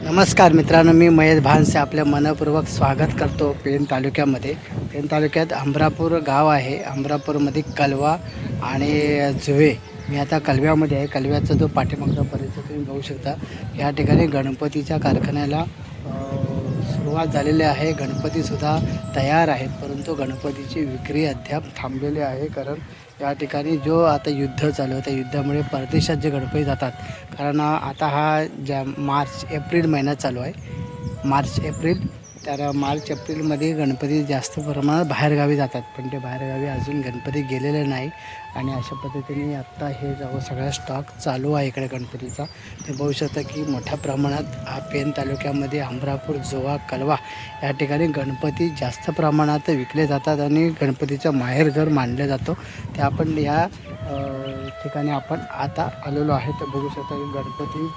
नमस्कार मित्रांनो, मी महेश भानसे आपल्या मनपूर्वक स्वागत करतो पेण तालुक्यामध्ये. पेण तालुक्यात अमरापूर गाव आहे. अमरापूरमध्ये कलवा आणि जुवे. मी आता कलव्यामध्ये आहे. कलव्याचा जो पाठीमागचा परिसर तुम्ही बघू शकता. या ठिकाणी गणपतीच्या कारखान्याला सुरुवात झालेली आहे. गणपतीसुद्धा तयार आहेत, परंतु गणपतीची विक्री अद्याप थांबलेली आहे. कारण या ठिकाणी जो आता युद्ध चालू आहे, त्या युद्धामुळे परदेशात जे गणपती जातात, कारण आता हा मार्च एप्रिल महिना चालू आहे. मार्च एप्रिल, तर मार्च एप्रिलमध्ये गणपती जास्त प्रमाणात बाहेरगावी जातात, पण ते बाहेरगावी अजून गणपती गेलेले नाही. आणि अशा पद्धतीने आत्ता हे सगळा स्टॉक चालू आहे इकडे गणपतीचा. ते बघू शकता की मोठ्या प्रमाणात हा पेण तालुक्यामध्ये अमरापूर, जोवा, कलवा या ठिकाणी गणपती जास्त प्रमाणात विकले जातात आणि गणपतीचा माहेरघर मानलं जातो. ते आपण या ठिकाणी आपण आता आलेलो आहे. तर बघू शकता की गणपती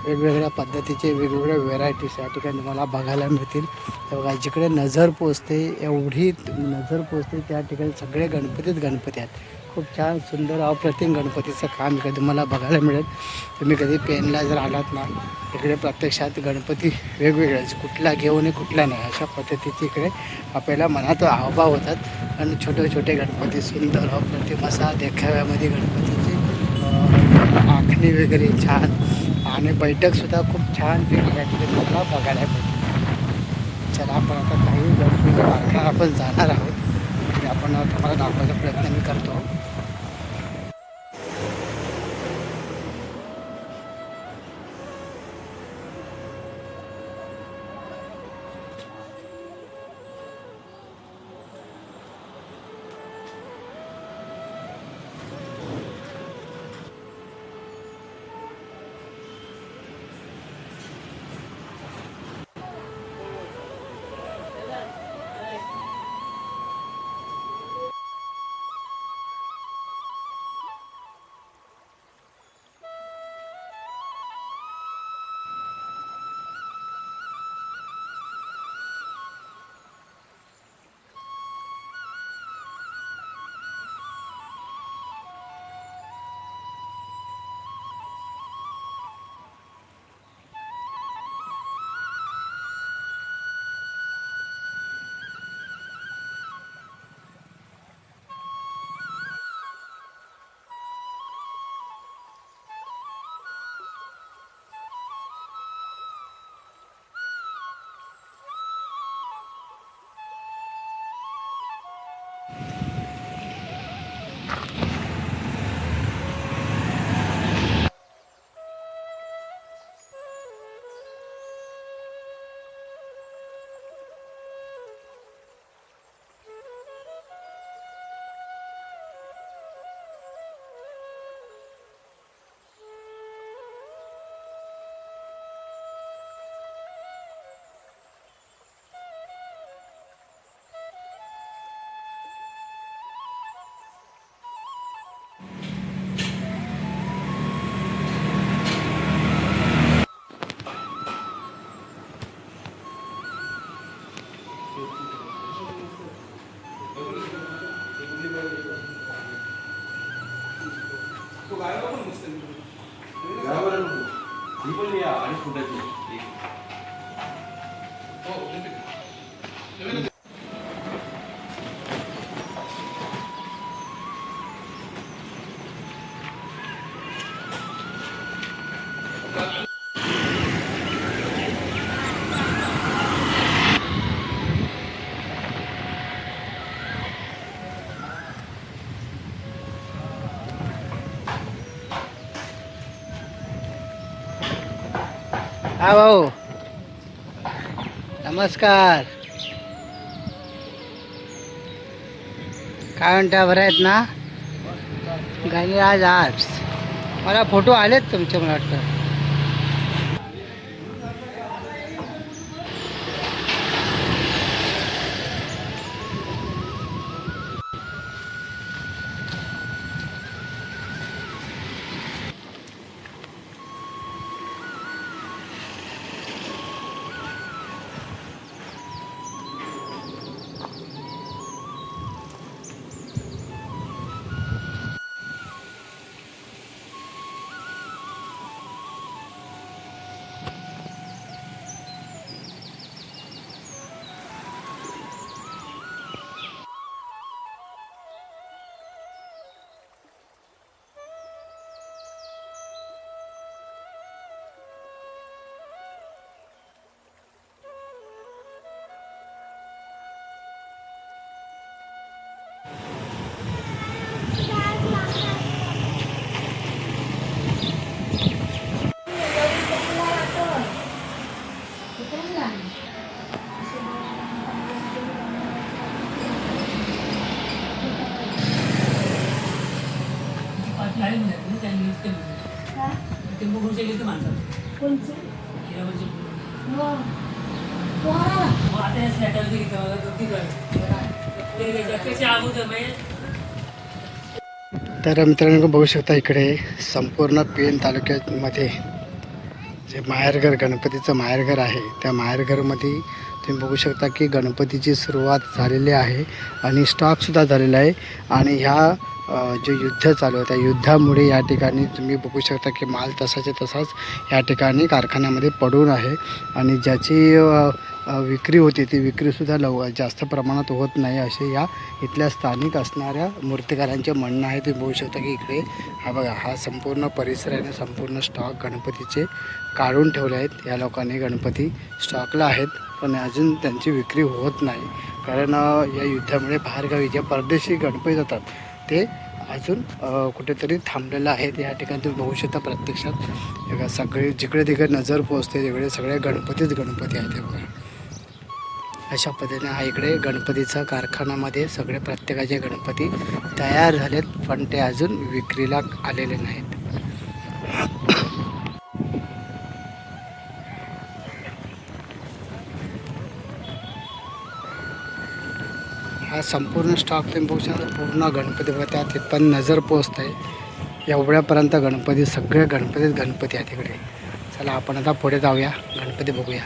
वेगवेगळ्या पद्धतीचे वेगवेगळ्या व्हेरायटीज या ठिकाणी तुम्हाला बघायला मिळतील. बघा, जिकडे नजर पोचते एवढी नजर पोचते त्या ठिकाणी सगळे गणपती आहेत. खूप छान सुंदर अप्रतिम गणपतीचं काम इकडे तुम्हाला बघायला मिळेल. तुम्ही कधी पेणला जर आलात ना, इकडे प्रत्यक्षात गणपती वेगवेगळे, कुठला घेऊ नये कुठला नाही अशा पद्धतीचे इकडे आपल्याला मनात हावभाव होतात. आणि छोटे छोटे गणपती सुंदर अप्रतिम असा देखाव्यामध्ये गणपतीची आखणी वगैरे छान, आणि बैठकसुद्धा खूप छान या ठिकाणी मला बघायला मिळते. चला, आपण आता काही गणपती कारखाना आपण जाणार आहोत आणि आपण तुम्हाला दाखवायचा प्रयत्न मी करतो. हा भाऊ, नमस्कार. काय म्हणता, बरं आहेत ना? गणराज आर्ट्स, मला फोटो आलेत तुमचे मला वाटतं. तर मित्रांनो बघू शकता इकडे संपूर्ण पेन तालुक्यामध्ये जे माहेरघर गणपतीचं माहेरघर आहे त्या माहेरघरमध्ये तुम्ही बघू शकता की गणपतीची सुरुवात झालेली आहे आणि स्टॉकसुद्धा झालेला आहे. आणि ह्या जे युद्ध चालू आहे त्या युद्धामुळे या ठिकाणी तुम्ही बघू शकता की माल तसाच्या तसाच या ठिकाणी कारखान्यामध्ये पडून आहे. आणि ज्याची विक्री होती ती विक्रीसुद्धा जास्त प्रमाणात होत नाही असे या इथल्या स्थानिक असणाऱ्या मूर्तिकारांचे म्हणणं आहे. तुम्ही बघू शकता की इकडे हा बघा हा संपूर्ण परिसर आहे, संपूर्ण स्टॉक गणपतीचे काढून ठेवले आहेत. या लोकांनी गणपती स्टॉकला आहेत पण अजून त्यांची विक्री होत नाही. कारण या युद्धामुळे बाहेरगावी जे परदेशी गणपती जातात ते अजून कुठेतरी थांबलेलं आहेत. या ठिकाणी तुम्ही बघू शकता प्रत्यक्षात सगळे जिकडे तिकडे नजर पोचते तिकडे सगळे गणपतीच गणपती आहेत. हे बघा अशा पद्धतीने हा इकडे गणपतीचा कारखान्यामध्ये सगळे प्रत्येकाचे गणपती तयार झालेत पण ते अजून विक्रीला आलेले नाहीत. हा संपूर्ण स्टॉक तुम्ही बघू शकता पूर्ण गणपती बघा त्यात पण नजर पोचत आहे एवढ्यापर्यंत गणपती सगळे गणपतीच गणपती आहेत तिकडे. चला आपण आता पुढे जाऊया गणपती बघूया.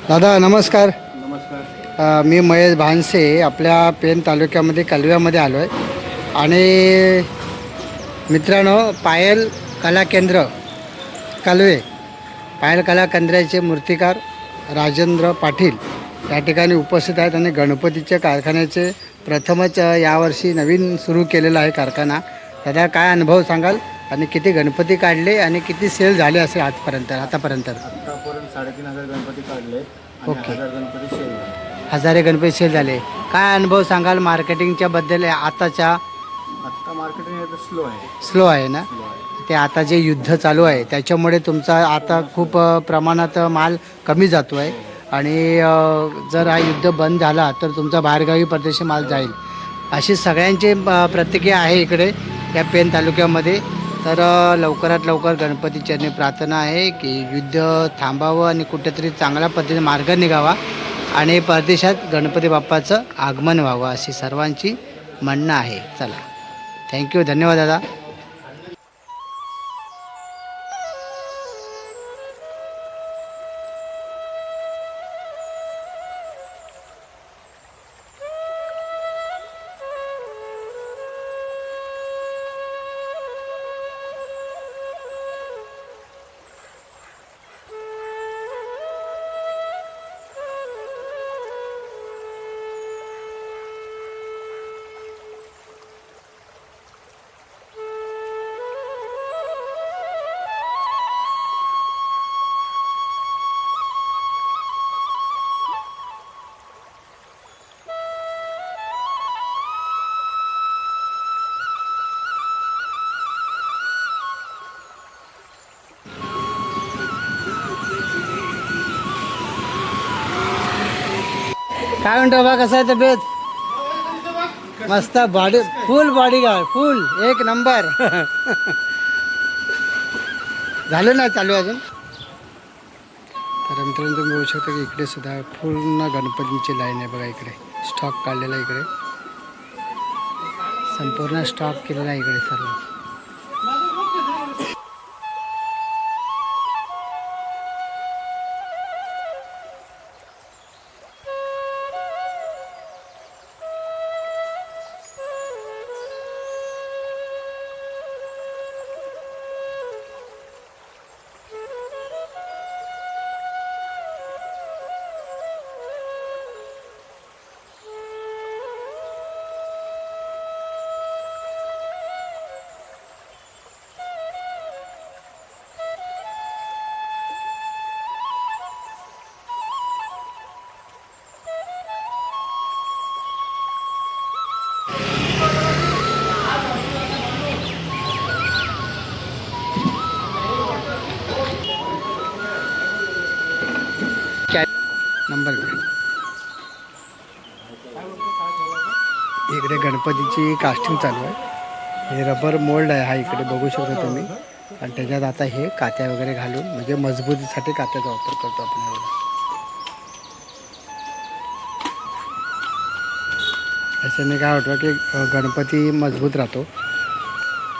दादा नमस्कार. नमस्कार. मी महेश भानसे आपल्या पेन तालुक्यामध्ये कलव्यामध्ये आलो आहे आणि मित्रांनो पायल कला केंद्र कलवे पायल कला केंद्राचे मूर्तिकार राजेंद्र पाटील या ठिकाणी उपस्थित आहेत. आणि गणपतीच्या कारखान्याचे प्रथमच यावर्षी नवीन सुरू केलेला आहे कारखाना. दादा काय अनुभव सांगाल आणि किती गणपती काढले आणि किती सेल झाले असे आतापर्यंत? 3,500 गणपती काढले. ओके. 1000 गणपती सेल झाले. 1000 गणपती सेल झाले. काय अनुभव सांगाल मार्केटिंगच्या बद्दल? आताच्या आत्ता मार्केटिंग स्लो आहे. स्लो आहे ना? ते आता जे युद्ध चालू आहे त्याच्यामुळे तुमचा आता खूप प्रमाणात माल कमी जातो आहे. आणि जर हा युद्ध बंद झाला तर तुमचा बाहेरगावी परदेशी माल जाईल अशी सगळ्यांची प्रतिक्रिया आहे इकडे या पेन तालुक्यामध्ये. तर लवकरात लवकर गणपती चरणी प्रार्थना आहे की युद्ध थांबावं आणि कुठेतरी चांगल्या पद्धतीने मार्ग निघावा आणि परदेशात गणपती बाप्पाचं आगमन व्हावं अशी सर्वांची म्हणणं आहे. चला थँक्यू, धन्यवाद दादा. काय म्हणतो बा, कसा आहे तब्येत? मस्त बॉडी, फुल बॉडी गार्ड, फुल एक नंबर. झालं ना चालू अजून? तर मित्रांनो तुम्ही बघू शकता की इकडे सुद्धा पूर्ण गणपतींची लाईन आहे बघा. इकडे स्टॉक काढलेला आहे, इकडे संपूर्ण स्टॉक केलेला आहे इकडे सर्व. नंबर इकडे गणपतीची कास्टिंग चालू आहे. हे रबर मोल्ड आहे हा, इकडे बघू शकता तुम्ही. आणि त्याच्यात आता हे कात्या वगैरे घालून म्हणजे मजबूतीसाठी कात्याचा वापर करतो आपण. याच्याने काय होतं की गणपती मजबूत राहतो.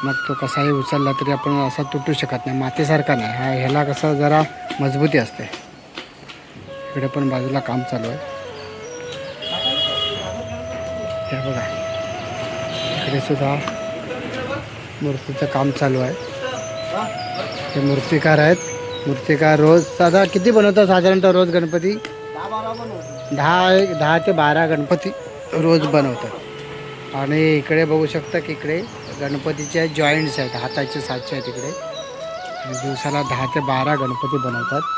मग तो कसाही उचलला तरी आपण असा तुटू शकत नाही, मातीसारखा नाही हा. ह्याला कसं जरा मजबूती असते. इकडे पण बाजूला काम चालू आहे. हे बघा इकडे सुद्धा मूर्तीचं काम चालू आहे. हे मूर्तिकार आहेत. मूर्तिकार रोज साधा किती बनवतात साधारणतः रोज गणपती? 10 ते 12 गणपती रोज बनवतात. आणि इकडे बघू शकता की इकडे गणपतीचे जॉईंट्स आहेत, हाताचे साचे आहेत इकडे. आणि दिवसाला 10 ते 12 गणपती बनवतात.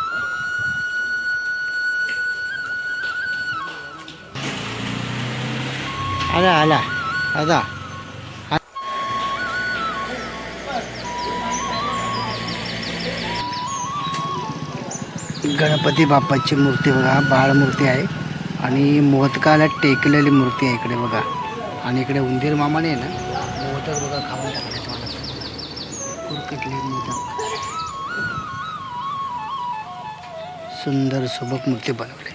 आला आला आता गणपती बाप्पाची मूर्ती बघा, बाळ मूर्ती आहे. आणि मोदकाला टेकलेली मूर्ती आहे इकडे बघा. आणि इकडे उंदीर मामाने आहे ना मोदक बघा खाऊन टाकले तुम्हाला, कुरकटले मोदक. सुंदर सुबक मूर्ती बनवली.